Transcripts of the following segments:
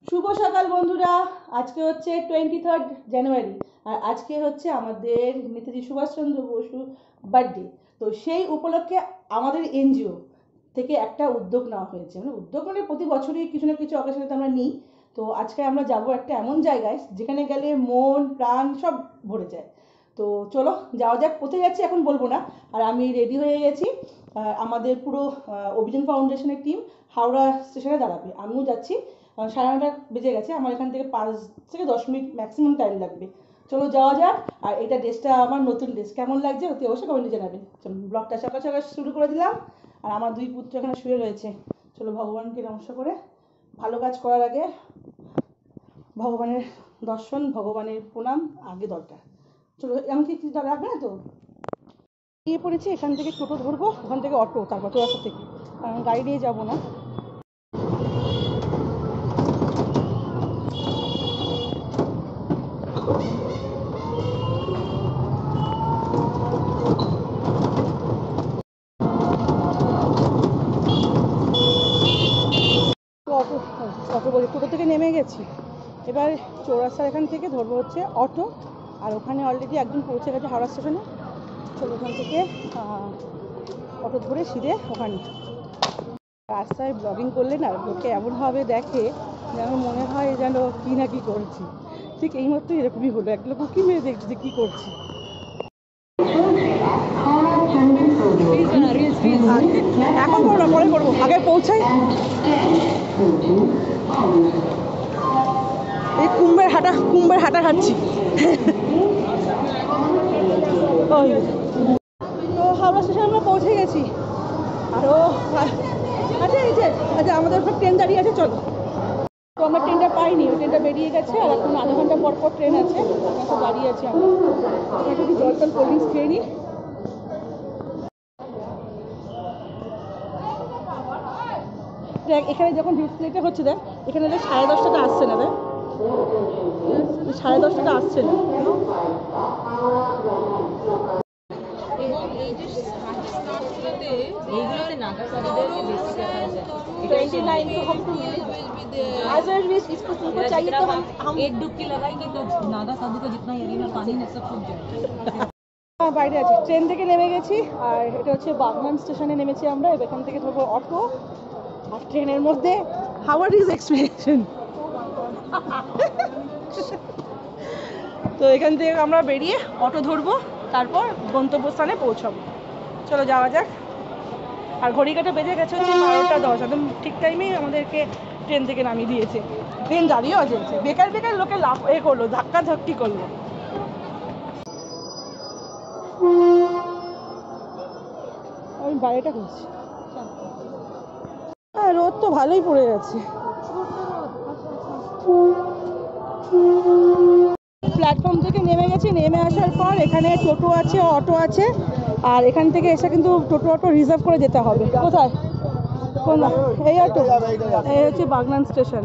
শুভ সকাল বন্ধুরা। আজকে হচ্ছে 23 জানুয়ারি আর আজকে হচ্ছে আমাদের নেতাজি সুভাষচন্দ্র বসু বার্থডে। তো সেই উপলক্ষে আমাদের এনজিও থেকে একটা উদ্যোগ নেওয়া হয়েছে, উদ্যোগ মানে প্রতি বছরই কিছু না কিছু অকেশনে তো আমরা নিই। তো আজকে আমরা যাব একটা এমন জায়গায় যেখানে গেলে মন প্রাণ সব ভরে যায়। তো চলো যাওয়া যাক। কোথায় যাচ্ছি এখন বলবো না। আর আমি রেডি হয়ে গেছি। আমাদের পুরো অভিযান ফাউন্ডেশনের টিম হাওড়া স্টেশনে দাঁড়াবে, আমিও যাচ্ছি। 9:30 বেজে গেছে, আমার এখান থেকে 5 থেকে 10 মিনিট ম্যাক্সিমাম টাইম লাগবে। চলো যাওয়া যাক। আর এটা ড্রেসটা আমার নতুন ড্রেস, কেমন লাগছে অতি অবশ্যই কমেন্টে জানাবেন। চলো ব্লগটা সকাল সকাল শুরু করে দিলাম। আর আমার দুই পুত্র এখানে শুয়ে রয়েছে। চলো ভগবানকে নমস্কার করে, ভালো কাজ করার আগে ভগবানের দর্শন, ভগবানের প্রণাম আগে দরকার। চলো এমনকি কিছু রাখবে না তো। গিয়ে পড়েছি, এখান থেকে টোটো ধরবো, ওখান থেকে অটো, তারপর চৌরাস্তা থেকে, গাড়ি নিয়ে যাবো না। টোটো থেকে নেমে গেছি, এবার চৌরাস্তার এখান থেকে ধরবো হচ্ছে অটো। আর ওখানে অলরেডি একজন পৌঁছে গেছে হাওড়া স্টেশনে। চলো ওখান থেকে অটো ধরে সিধে ওখানে। রাস্তায় ব্লগিং করলে না লোকে এমনভাবে দেখে যেন মনে হয় যেন কী না কী করছি। ঠিক এই মতো এরকমই হলো, এক লোক কি মেয়ে দেখছি যে কী করছি। এখন করবো না, পরে করবো, আগে পৌঁছাই। এই কুম্ভের হাঁটা খাচ্ছি। ওই তো হাওড়া স্টেশনে আমরা পৌঁছে গেছি। আরও আচ্ছা এই যে আচ্ছা আমাদের ওখানে ট্রেন দাঁড়িয়ে আছে, চলো। তো আমরা ট্রেনটা পাইনি, ওই ট্রেনটা বেরিয়ে গেছে। আর এখন আধা ঘন্টা পর পর ট্রেন আছে, এখন তো দাঁড়িয়ে আছি আমরা। একটু জল টল কোল্ড ড্রিঙ্কস খেয়ে নিই। দেখ এখানে যখন ডিসপ্লেটা হচ্ছে, দেখ এখানে দেখ 10:30টাটা আসছে না, দেখ 10:30টাটা আসছে না। चाहिए तो हम एक डुबकी लगाएंगे तो नागा साधु का जितना एरिया में पानी है सब सूख जाएगा। বাইরে আছি, ট্রেন থেকে নেমে গেছি। আর এটা হচ্ছে বাগনান স্টেশনে নেমেছি আমরা। এখান থেকে ধরবো অটো। আর ট্রেনের মধ্যে হাওয়ার ইজ এক্সপিরিয়েশন। তো এখান থেকে আমরা বেরিয়ে অটো ধরবো, তারপর গন্তব্যস্থানে পৌঁছাবো। চলো যাওয়া যাক। আর ঘড়ি কাটা বেজে গেছে হচ্ছে 12:10, একদম ঠিক টাইমেই আমাদেরকে ট্রেন থেকে নামিয়ে দিয়েছে। ট্রেন দাঁড়িয়েও চলছে, বেকার বেকার লোকে লাভ করলো, ধাক্কা ধাক্কি করলো। আমি বাইরেটা করছি। হ্যাঁ রোদ তো ভালোই পড়ে গেছে। প্ল্যাটফর্ম থেকে নেমে গেছি, নেমে আসার পর এখানে টোটো আছে, অটো আছে। আর এখান থেকে এসে কিন্তু টোটো অটো রিজার্ভ করে যেতে হবে। কোথায় কোন এই অটো? এই হচ্ছে বাগনান স্টেশন।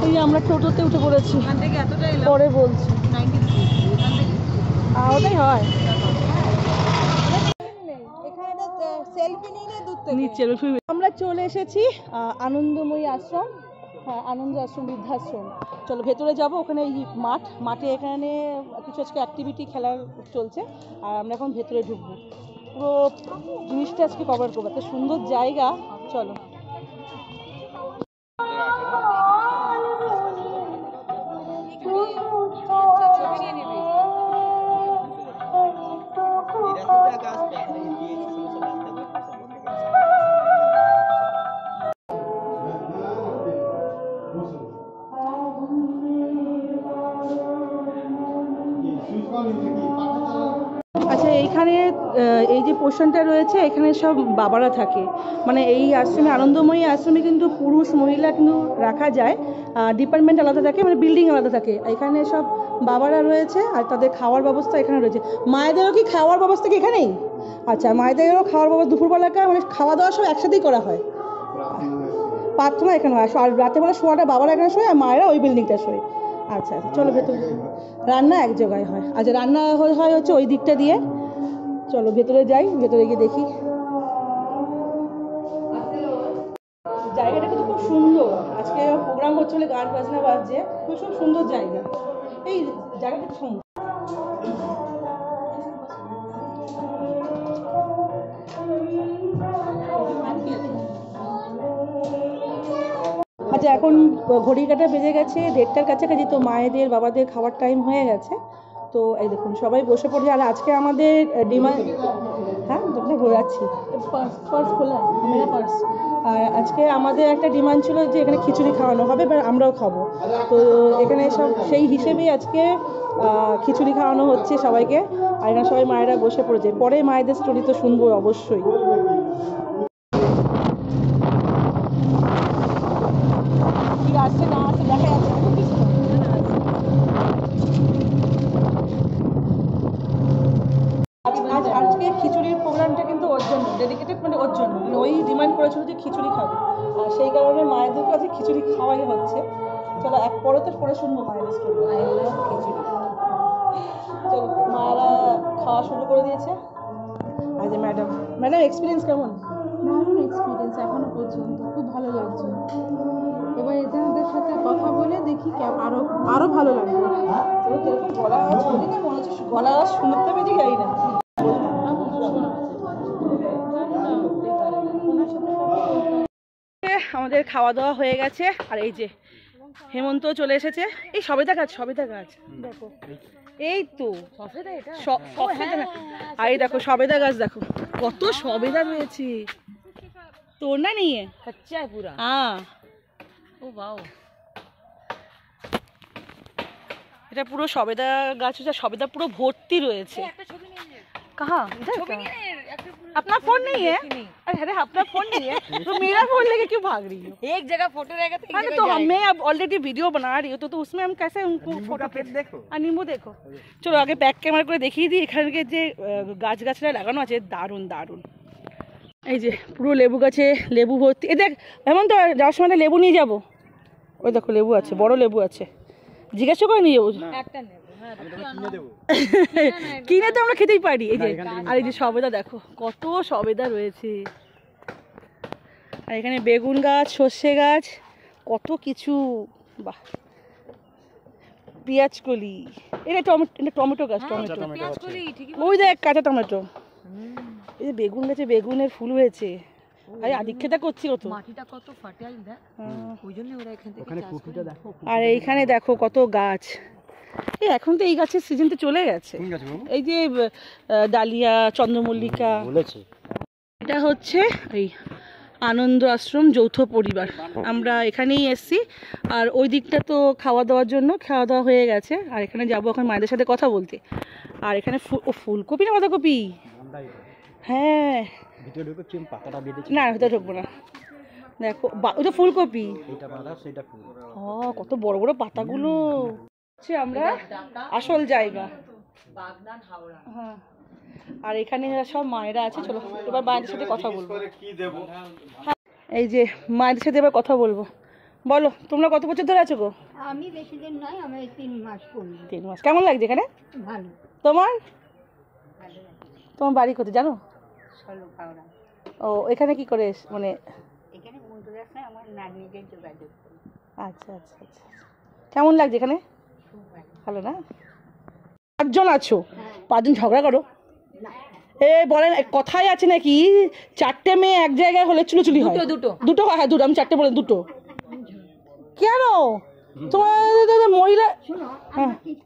এই আমরা টোটোতে উঠে পড়েছি, পরে বলছি। ওটাই হয় আমরা চলে এসেছি আনন্দময়ী আশ্রম। হ্যাঁ আনন্দ আশ্রম, বৃদ্ধাশ্রম। চলো ভেতরে যাব। ওখানে এই মাঠে এখানে কিছু আজকে অ্যাক্টিভিটি খেলার চলছে। আর আমরা এখন ভেতরে ঢুকবো, পুরো জিনিসটা আজকে কভার করবো। এত সুন্দর জায়গা, চলো। আচ্ছা এইখানে এই যে পোর্শনটা রয়েছে, এখানে সব বাবারা থাকে। মানে এই আশ্রমে, আনন্দময়ী আশ্রমে কিন্তু পুরুষ মহিলা কিন্তু রাখা যায়, ডিপার্টমেন্ট আলাদা থাকে, মানে বিল্ডিং আলাদা থাকে। এখানে সব বাবারা রয়েছে আর তাদের খাওয়ার ব্যবস্থা এখানে রয়েছে। মায়েদেরও কি খাওয়ার ব্যবস্থা কি এখানেই? আচ্ছা মায়েদেরও খাওয়ার ব্যবস্থা দুপুরবেলাকার মানে খাওয়া দাওয়া সব একসাথেই করা হয়। প্রার্থনা এখানে হয়, আর রাতেবেলা শোয়াটা বাবারা এখানে শোয় আর মায়েরা ওই বিল্ডিংটা শোয়। আচ্ছা আচ্ছা চলো ভেতরে। রান্না এক জায়গায় হয়। আচ্ছা রান্না হয় হচ্ছে ওই দিকটা দিয়ে। চলো ভেতরে যাই, ভেতরে গিয়ে দেখি। সুন্দর, আজকে প্রোগ্রাম হচ্ছে বলে গান বাজনা বাজছে, খুব সুন্দর জায়গা। এই জায়গাটা খুব সুন্দর। আচ্ছা, এখন ঘড়ি কাটা বেজে গেছে 1:30টার কাছাকাছি, তো মায়েদের বাবাদের খাওয়ার টাইম হয়ে গেছে। তো এই দেখুন সবাই বসে পড়ছে। আর আজকে আমাদের ডিমান্ড, হ্যাঁ তোমরা ঘোরাচ্ছি, পার্স খোলা মেরা পার্স। আর আজকে আমাদের একটা ডিমান্ড ছিল যে এখানে খিচুড়ি খাওয়ানো হবে, বা আমরাও খাবো। তো এখানে সব সেই হিসেবেই আজকে খিচুড়ি খাওয়ানো হচ্ছে সবাইকে। আর এখানে সবাই মায়েরা বসে পড়েছে, পরে মায়েদের স্টোরি তো শুনবো অবশ্যই। কি আসছে না আসছে দেখা যাচ্ছে না কিছু। আজকে খিচুড়ির প্রোগ্রামটা কিন্তু ওর জন্য ডেডিকেটেড, মানে ওর জন্য, মানে ওই ডিমান্ড করেছিল যে খিচুড়ি খাবে, আর সেই কারণে মায়েদের কাছে খিচুড়ি খাওয়াই হচ্ছে। চলো এক পরে তো পরে শুনবো মায়ের স্টোরি। খিচুড়ি, চলো মায়েরা খাওয়া শুরু করে দিয়েছে। আর যে ম্যাডাম, ম্যাডাম এক্সপিরিয়েন্স কেমন? দারুণ এক্সপিরিয়েন্স এখনো পর্যন্ত, খুব ভালো লাগছে। এবার এদের সাথে কথা বলে দেখি আরো আরো ভালো লাগবে। তোর যেরকম গলা আওয়াজ শুনি না, মনে হচ্ছে গলা আওয়াজ শুনতে পেয়েছি, যাই না। আমাদের খাওয়া দাওয়া হয়ে গেছে, আর এই যে হেমন্ত চলে এসেছে। এই সবেদা গাছ, সবেদা গাছ দেখো, এই তো সবেদা, এটা সবেদা না। আর এই দেখো সবেদা গাছ, দেখো কত সবেদা রয়েছে। তোড়না নিয়ে अच्छा है पूरा, हाँ ओ वाओ। এটা পুরো সবেদা গাছ, সবেদা পুরো ভর্তি রয়েছে। कहाँ इधर अपना फोन नहीं है? अरे अपना फोन नहीं है तो मेरा फोन लेके क्यों भाग रही हो? एक जगह फोटो रहेगा तो एक जगह तो मैं अब ऑलरेडी वीडियो बना रही हूँ, तो उसमें हम कैसे उनको फोटो देखो আর নিম্বু দেখো। চলো আগে ব্যাক ক্যামেরা করে দেখিয়ে দিই এখানকে যে গাছ গাছরা লাগানো আছে, দারুণ দারুণ। এই যে পুরো লেবু গাছে লেবু ভর্তি। এই দেখ এমন তো যাওয়ার সময় লেবু নিয়ে যাবো, ওই দেখো লেবু আছে, বড় লেবু আছে, জিজ্ঞাসা করে নিয়ে যাবো। একটা নেব, হ্যাঁ কিনে তো আমরা খেতেই পারি। এই যে আর এই যে সবেদা দেখো কত সবেদা রয়েছে। আর এখানে বেগুন গাছ, সর্ষে গাছ, কত কিছু। বাহ, পেঁয়াজ কলি, এটা টমেটো গাছ, টমেটো, ওই দেখ কাঁচা টমেটো। এই যে বেগুন গাছে বেগুনের ফুল হয়েছে। আরে আদিক্ষেতা করছিল তো, মাটিটা কত ফার্টাইল দেখ, ওই জন্য ওরা এখান থেকে চাষ করে। আর এইখানে দেখো কত গাছ। এই এখন তো এই গাছের সিজন তো চলে গেছে। এই যে ডালিয়া, চন্দ্রমল্লিকা বলেছে। এটা হচ্ছে এই আনন্দ আশ্রম যৌথ পরিবার, আমরা এখানেই এসছি। আর ওই দিকটা তো খাওয়া দাওয়ার জন্য, খাওয়া দাওয়া হয়ে গেছে। আর এখানে যাবো এখন মায়েদের সাথে কথা বলতে। আর এখানে ফুলকপি না বাঁধাকপি, হ্যাঁ না ভিতরে ঢুকবো না। দেখো ওটা ফুলকপি, কত বড় বড় পাতাগুলো। আমরা আসল জায়গা, হ্যাঁ। আর এখানে সব মায়েরা আছে। চলো এবার মায়েদের সাথে কথা বলবো। এই যে মায়েদের সাথে এবার কথা বলবো। বলো তোমরা কত বছর ধরে আছো গো? আমি বেশি দিন নয়, আমি 3 মাস করলাম। 3 মাস। কেমন লাগছে এখানে? ভালো। তোমার তোমার বাড়ি কোথায় জানো? ও এখানে কি করে, মানে এখানে বন্ধুদের সাথে আমার নানিদের যোগাযোগ করি। আচ্ছা আচ্ছা আচ্ছা, কেমন লাগছে এখানে? ভালো না? 5 জন আছো, 5 জন ঝগড়া করো? এ বলেন কথাই আছে নাকি 4টে মেয়ে এক জায়গায় হলে চুলোচুলি হয়? দুটো হ্যাঁ দুটো, আমি 4টে বলে দুটো। কেন তোমার মহিলা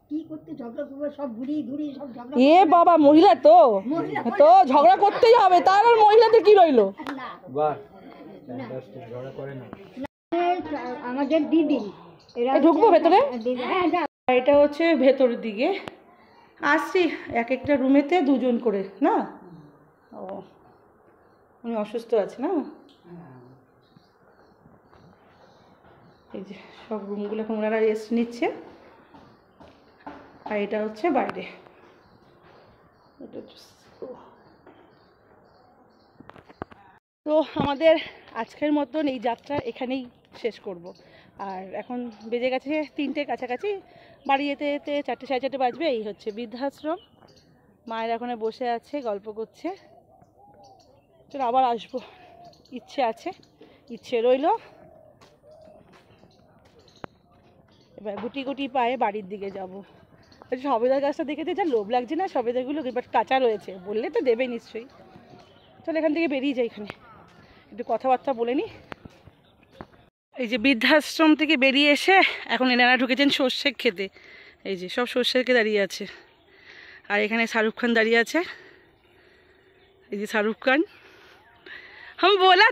কি করতে ঝগড়া করবে, সব ঘুরি ঘুরি সব ঝগড়া। এ বাবা মহিলা তো তো ঝগড়া করতেই হবে, তার আর মহিলাদের কি রইলো? আমাদের দিদি এরা ঢুকবো ভেতরে। এটা হচ্ছে ভেতরের দিকে আসছি, এক একটা রুমেতে 2 জন করে না। ও উনি অসুস্থ আছে না। এই যে সব রুমগুলো এখন ওনারা রেস্ট নিচ্ছে। আর এটা হচ্ছে বাইরে। তো আমাদের আজকের মতন এই যাত্রা এখানেই শেষ করব। আর এখন বেজে গেছে 3টে কাছাকাছি, বাড়ি যেতে যেতে 4টে সাড়ে 4টে বাজবে। এই হচ্ছে বৃদ্ধাশ্রম, মায়ের এখানে বসে আছে গল্প করছে। চলো আবার আসবো, ইচ্ছে আছে, ইচ্ছে রইল। এবার গুটি গুটি পায়ে বাড়ির দিকে যাব। সবেদা গাছটা দেখেতে যা লোভ লাগছে না, সবেদাগুলো এবার কাঁচা রয়েছে, বললে তো দেবে নিশ্চয়ই। চলো এখান থেকে বেরিয়ে যাই, এখানে একটু কথাবার্তা বলে নিই। এই যে বৃদ্ধাশ্রম থেকে বেরিয়ে এসে এখন এনারা ঢুকেছেন সর্ষে খেতে। এই যে সব সর্ষে খেতে দাঁড়িয়ে আছে, আর এখানে শাহরুখ খান দাঁড়িয়ে আছে। এই যে শাহরুখ খান, हम बोला